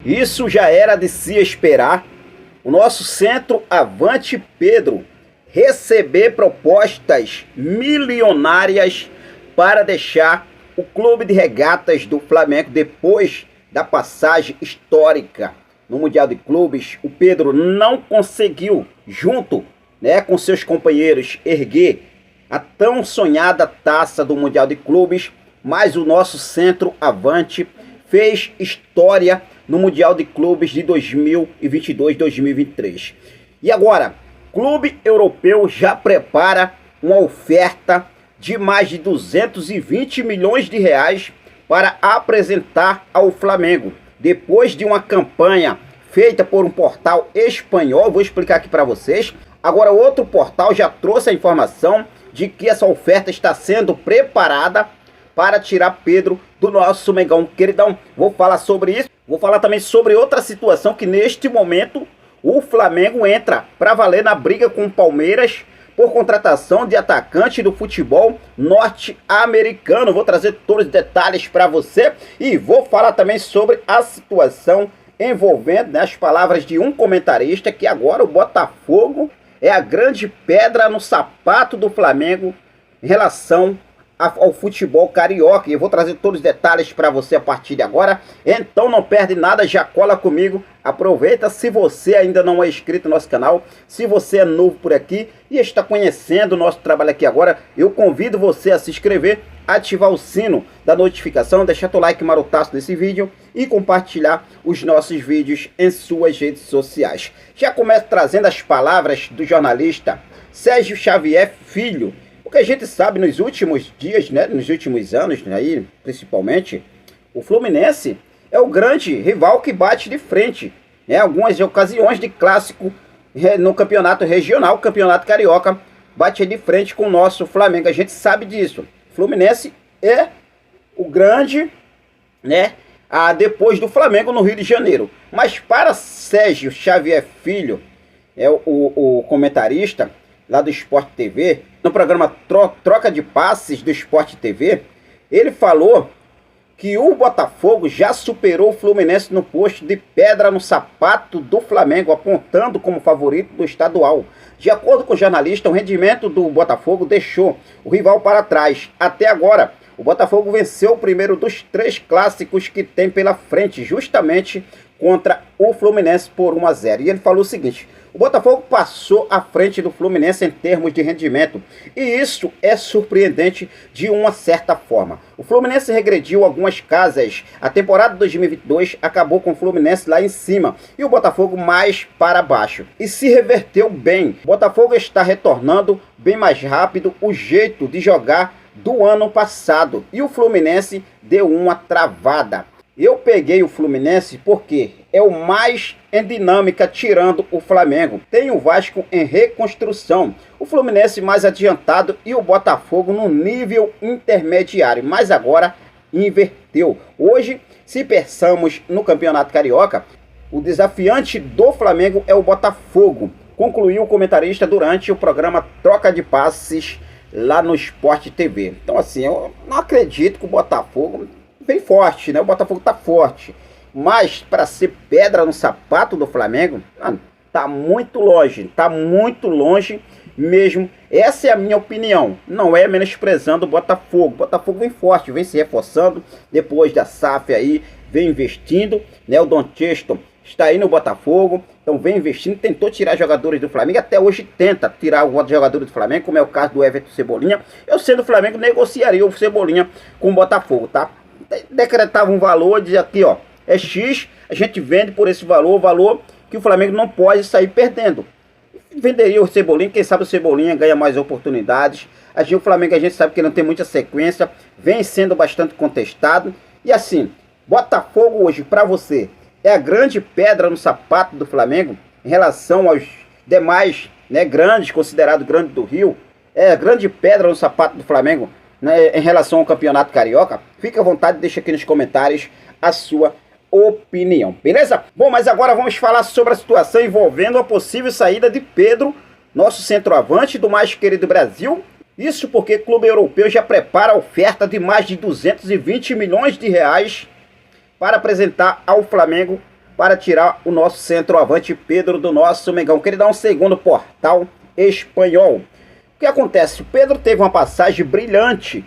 Isso já era de se esperar. O nosso centroavante Pedro receber propostas milionárias para deixar o clube de regatas do Flamengo depois da passagem histórica no Mundial de Clubes. O Pedro não conseguiu, junto com seus companheiros, erguer a tão sonhada taça do Mundial de Clubes, mas o nosso centroavante fez história no Mundial de Clubes de 2022-2023. E agora, o clube europeu já prepara uma oferta de mais de 220 milhões de reais para apresentar ao Flamengo. Depois de uma campanha feita por um portal espanhol, vou explicar aqui para vocês. Agora outro portal já trouxe a informação de que essa oferta está sendo preparada para tirar Pedro do nosso Mengão. Queridão, vou falar sobre isso. Vou falar também sobre outra situação que neste momento o Flamengo entra para valer na briga com o Palmeiras por contratação de atacante do futebol norte-americano. Vou trazer todos os detalhes para você e vou falar também sobre a situação envolvendo as palavras de um comentarista que agora o Botafogo é a grande pedra no sapato do Flamengo em relação ao futebol carioca. E eu vou trazer todos os detalhes para você a partir de agora. Então não perde nada, já cola comigo. Aproveita, se você ainda não é inscrito no nosso canal, se você é novo por aqui e está conhecendo o nosso trabalho aqui agora, eu convido você a se inscrever, ativar o sino da notificação, deixar o like marotaço nesse vídeo e compartilhar os nossos vídeos em suas redes sociais. Já começo trazendo as palavras do jornalista Sérgio Xavier Filho. O que a gente sabe nos últimos dias, nos últimos anos, aí, principalmente, o Fluminense é o grande rival que bate de frente. Algumas ocasiões de clássico no campeonato regional, campeonato carioca, bate de frente com o nosso Flamengo. A gente sabe disso. O Fluminense é o grande, depois do Flamengo no Rio de Janeiro. Mas para Sérgio Xavier Filho, o comentarista lá do Sport TV, no programa Troca de Passes do Sport TV, ele falou que o Botafogo já superou o Fluminense no posto de pedra no sapato do Flamengo, apontando como favorito do estadual. De acordo com o jornalista, o rendimento do Botafogo deixou o rival para trás. Até agora, o Botafogo venceu o primeiro dos 3 clássicos que tem pela frente, justamente contra o Fluminense por 1-0. E ele falou o seguinte: o Botafogo passou à frente do Fluminense em termos de rendimento, e isso é surpreendente de uma certa forma. O Fluminense regrediu algumas casas. A temporada 2022 acabou com o Fluminense lá em cima e o Botafogo mais para baixo. E se reverteu bem. O Botafogo está retornando bem mais rápido o jeito de jogar do ano passado e o Fluminense deu uma travada. Eu peguei o Fluminense porque é o mais em dinâmica tirando o Flamengo. Tem o Vasco em reconstrução, o Fluminense mais adiantado e o Botafogo no nível intermediário. Mas agora inverteu. Hoje, se pensamos no Campeonato Carioca, o desafiante do Flamengo é o Botafogo, concluiu o comentarista durante o programa Troca de Passes lá no Sport TV. Então assim, eu não acredito que o Botafogo bem forte, o Botafogo tá forte, mas para ser pedra no sapato do Flamengo, tá muito longe mesmo. Essa é a minha opinião, não é menosprezando o Botafogo. O Botafogo vem forte, vem se reforçando depois da SAF aí, vem investindo, o Dom Chesto está aí no Botafogo, então vem investindo, tentou tirar jogadores do Flamengo, até hoje tenta tirar alguns jogadores do Flamengo, como é o caso do Everton Cebolinha. Eu, sendo o Flamengo, negociaria o Cebolinha com o Botafogo, tá? Decretava um valor, dizia aqui, ó, é X, a gente vende por esse valor, o valor que o Flamengo não pode sair perdendo. Venderia o Cebolinha, quem sabe o Cebolinha ganha mais oportunidades. O Flamengo, a gente sabe que não tem muita sequência, vem sendo bastante contestado. E assim, Botafogo hoje para você é a grande pedra no sapato do Flamengo em relação aos demais, grandes, considerado grande do Rio. É a grande pedra no sapato do Flamengo em relação ao Campeonato Carioca. Fique à vontade, deixa aqui nos comentários a sua opinião, beleza? Bom, mas agora vamos falar sobre a situação envolvendo a possível saída de Pedro, nosso centroavante do mais querido Brasil. Isso porque o clube europeu já prepara a oferta de mais de 220 milhões de reais para apresentar ao Flamengo para tirar o nosso centroavante Pedro do nosso Mengão. Queria dar um segundo portal espanhol. O que acontece? O Pedro teve uma passagem brilhante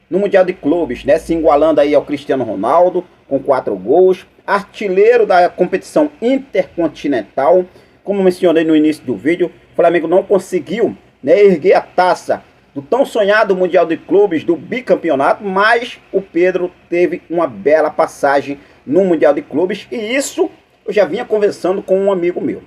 no Mundial de Clubes, né? Se igualando aí ao Cristiano Ronaldo com 4 gols, artilheiro da competição intercontinental. Como mencionei no início do vídeo, o Flamengo não conseguiu, né, erguer a taça do tão sonhado Mundial de Clubes, do bicampeonato, mas o Pedro teve uma bela passagem no Mundial de Clubes, e isso eu já vinha conversando com um amigo meu.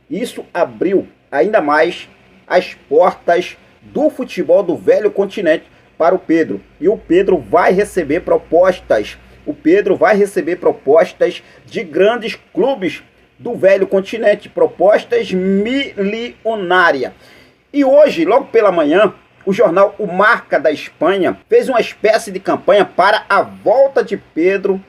Isso abriu ainda mais as portas do futebol do velho continente para o Pedro. E o Pedro vai receber propostas. O Pedro vai receber propostas de grandes clubes do velho continente, propostas milionárias. E hoje, logo pela manhã, o jornal O Marca da Espanha fez uma espécie de campanha para a volta de Pedro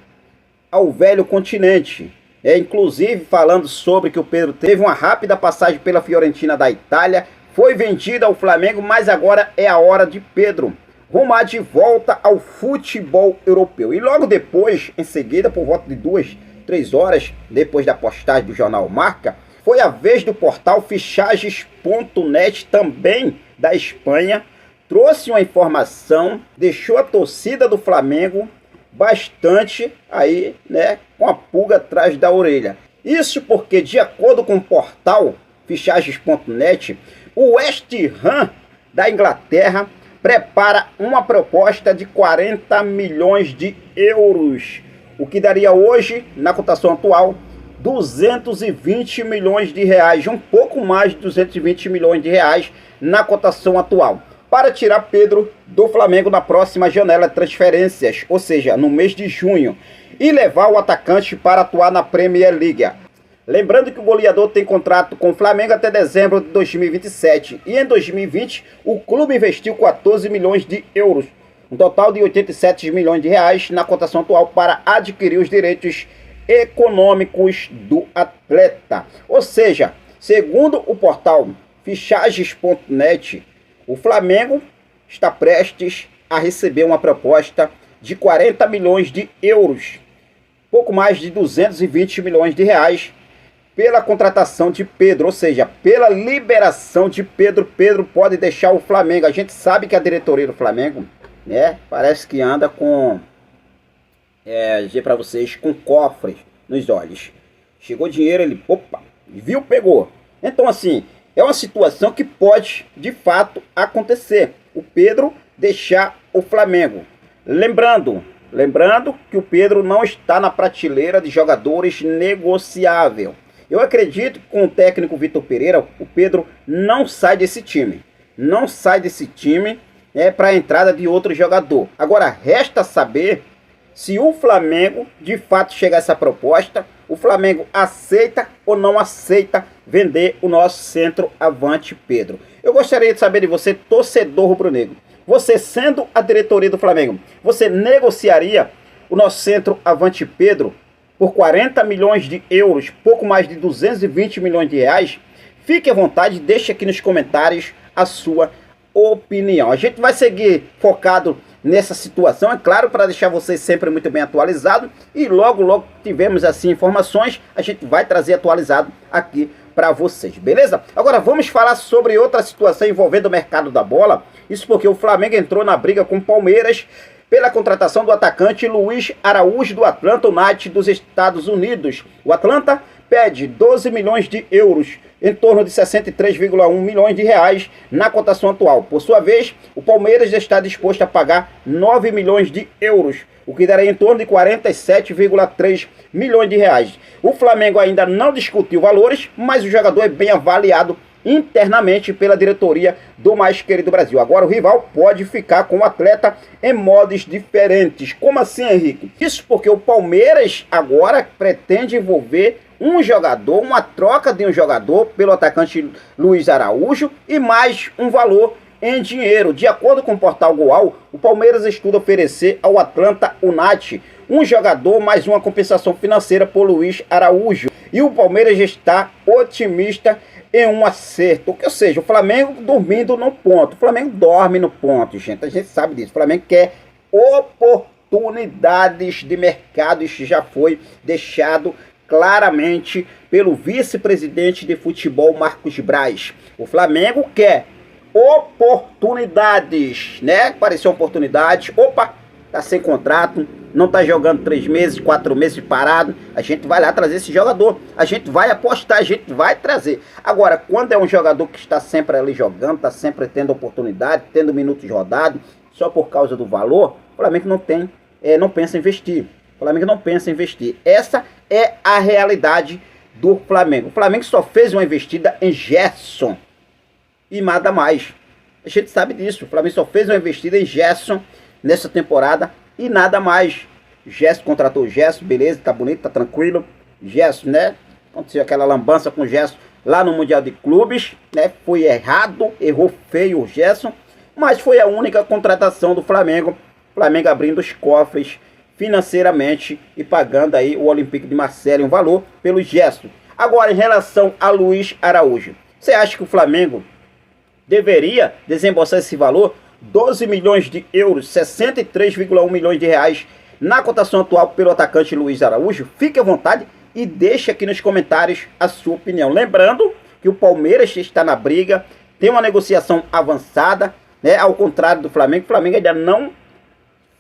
ao velho continente. Inclusive falando sobre que o Pedro teve uma rápida passagem pela Fiorentina da Itália, foi vendido ao Flamengo, mas agora é a hora de Pedro rumar de volta ao futebol europeu. E logo depois, em seguida, por volta de 2, 3 horas depois da postagem do jornal Marca, foi a vez do portal Fichajes.net, também da Espanha, trouxe uma informação, deixou a torcida do Flamengo bastante aí, né, com a pulga atrás da orelha. Isso porque, de acordo com o portal Fichajes.net, o West Ham da Inglaterra prepara uma proposta de 40 milhões de euros, o que daria hoje, na cotação atual, 220 milhões de reais, um pouco mais de 220 milhões de reais na cotação atual, para tirar Pedro do Flamengo na próxima janela de transferências, ou seja, no mês de junho, e levar o atacante para atuar na Premier League. Lembrando que o goleador tem contrato com o Flamengo até dezembro de 2027, e em 2020 o clube investiu 14 milhões de euros, um total de 87 milhões de reais na cotação atual, para adquirir os direitos econômicos do atleta. Ou seja, segundo o portal Fichajes.net, o Flamengo está prestes a receber uma proposta de 40 milhões de euros, pouco mais de 220 milhões de reais, pela contratação de Pedro, ou seja, pela liberação de Pedro. Pedro pode deixar o Flamengo. A gente sabe que a diretoria do Flamengo, né, parece que anda com, dizer para vocês, com cofres nos olhos. Chegou dinheiro, ele, opa, viu, pegou. Então, assim, é uma situação que pode, de fato, acontecer. O Pedro deixar o Flamengo. Lembrando que o Pedro não está na prateleira de jogadores negociável. Eu acredito que com o técnico Vitor Pereira, o Pedro não sai desse time. Não sai desse time para a entrada de outro jogador. Agora, resta saber se o Flamengo, de fato, chegar a essa proposta, o Flamengo aceita ou não aceita vender o nosso centroavante Pedro. Eu gostaria de saber de você, torcedor rubro-negro. Você, sendo a diretoria do Flamengo, você negociaria o nosso centroavante Pedro por 40 milhões de euros, pouco mais de 220 milhões de reais? Fique à vontade, deixe aqui nos comentários a sua opinião. A gente vai seguir focado nessa situação, é claro, para deixar vocês sempre muito bem atualizados, e logo tivemos assim informações, a gente vai trazer atualizado aqui para vocês, beleza? Agora vamos falar sobre outra situação envolvendo o mercado da bola. Isso porque o Flamengo entrou na briga com o Palmeiras pela contratação do atacante Luiz Araújo do Atlanta United dos Estados Unidos. O Atlanta pede 12 milhões de euros, em torno de 63,1 milhões de reais na cotação atual. Por sua vez, o Palmeiras já está disposto a pagar 9 milhões de euros, o que daria em torno de 47,3 milhões de reais. O Flamengo ainda não discutiu valores, mas o jogador é bem avaliado internamente pela diretoria do mais querido Brasil. Agora o rival pode ficar com o atleta em modos diferentes. Como assim, Henrique? Isso porque o Palmeiras agora pretende envolver um jogador, uma troca de um jogador pelo atacante Luiz Araújo e mais um valor em dinheiro. De acordo com o portal Goal, o Palmeiras estuda oferecer ao Atlanta United um jogador mais uma compensação financeira por Luiz Araújo. E o Palmeiras está otimista em um acerto, ou seja, o Flamengo dormindo no ponto. O Flamengo dorme no ponto, gente, a gente sabe disso. O Flamengo quer oportunidades de mercado, isso já foi deixado claramente pelo vice-presidente de futebol Marcos Braz. O Flamengo quer oportunidades, né? Apareceu oportunidade, opa, tá sem contrato, não tá jogando 3 meses, 4 meses parado, a gente vai lá trazer esse jogador, a gente vai apostar, a gente vai trazer. Agora, quando é um jogador que está sempre ali jogando, tá sempre tendo oportunidade, tendo minutos rodados, só por causa do valor, o Flamengo não pensa em investir. O Flamengo não pensa em investir. Essa é a realidade do Flamengo. O Flamengo só fez uma investida em Gerson e nada mais. A gente sabe disso. O Flamengo só fez uma investida em Gerson nessa temporada e nada mais. Gerson contratou o Gerson, beleza, tá bonito, tá tranquilo. Gerson, né? Aconteceu aquela lambança com o Gerson lá no Mundial de Clubes, né? Foi errado, errou feio o Gerson, mas foi a única contratação do Flamengo. O Flamengo abrindo os cofres financeiramente e pagando aí o Olympique de Marseille um valor pelo Gerson. Agora, em relação a Luiz Araújo, você acha que o Flamengo deveria desembolsar esse valor? 12 milhões de euros, 63,1 milhões de reais na cotação atual pelo atacante Luiz Araújo? Fique à vontade e deixe aqui nos comentários a sua opinião. Lembrando que o Palmeiras está na briga, tem uma negociação avançada, né? Ao contrário do Flamengo, o Flamengo ainda não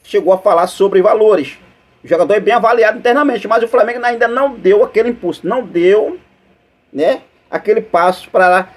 chegou a falar sobre valores. O jogador é bem avaliado internamente, mas o Flamengo ainda não deu aquele impulso, não deu, né, aquele passo para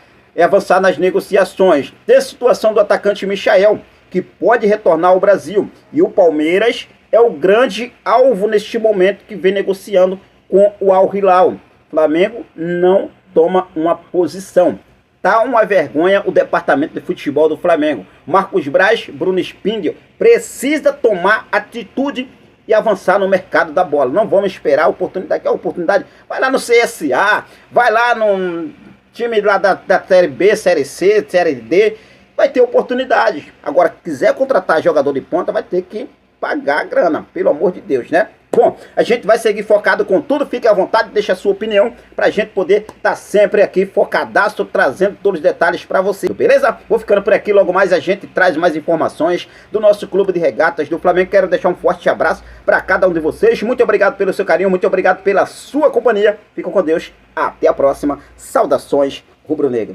avançar nas negociações. Tem a situação do atacante Michael, que pode retornar ao Brasil. E o Palmeiras é o grande alvo neste momento que vem negociando com o Al Hilal. O Flamengo não toma uma posição. Tá uma vergonha o departamento de futebol do Flamengo. Marcos Braz, Bruno Spindel, precisa tomar atitude e avançar no mercado da bola. Não vamos esperar a oportunidade. Que é a oportunidade? Vai lá no CSA, vai lá no time lá da Série B, Série C, Série D. Vai ter oportunidades. Agora, quiser contratar jogador de ponta, vai ter que pagar a grana. Pelo amor de Deus, né? Bom, a gente vai seguir focado com tudo. Fique à vontade, deixa a sua opinião pra gente poder estar sempre aqui focadaço, trazendo todos os detalhes pra você, beleza? Vou ficando por aqui, logo mais a gente traz mais informações do nosso clube de regatas do Flamengo. Quero deixar um forte abraço pra cada um de vocês. Muito obrigado pelo seu carinho, muito obrigado pela sua companhia. Fiquem com Deus, até a próxima. Saudações rubro-negro.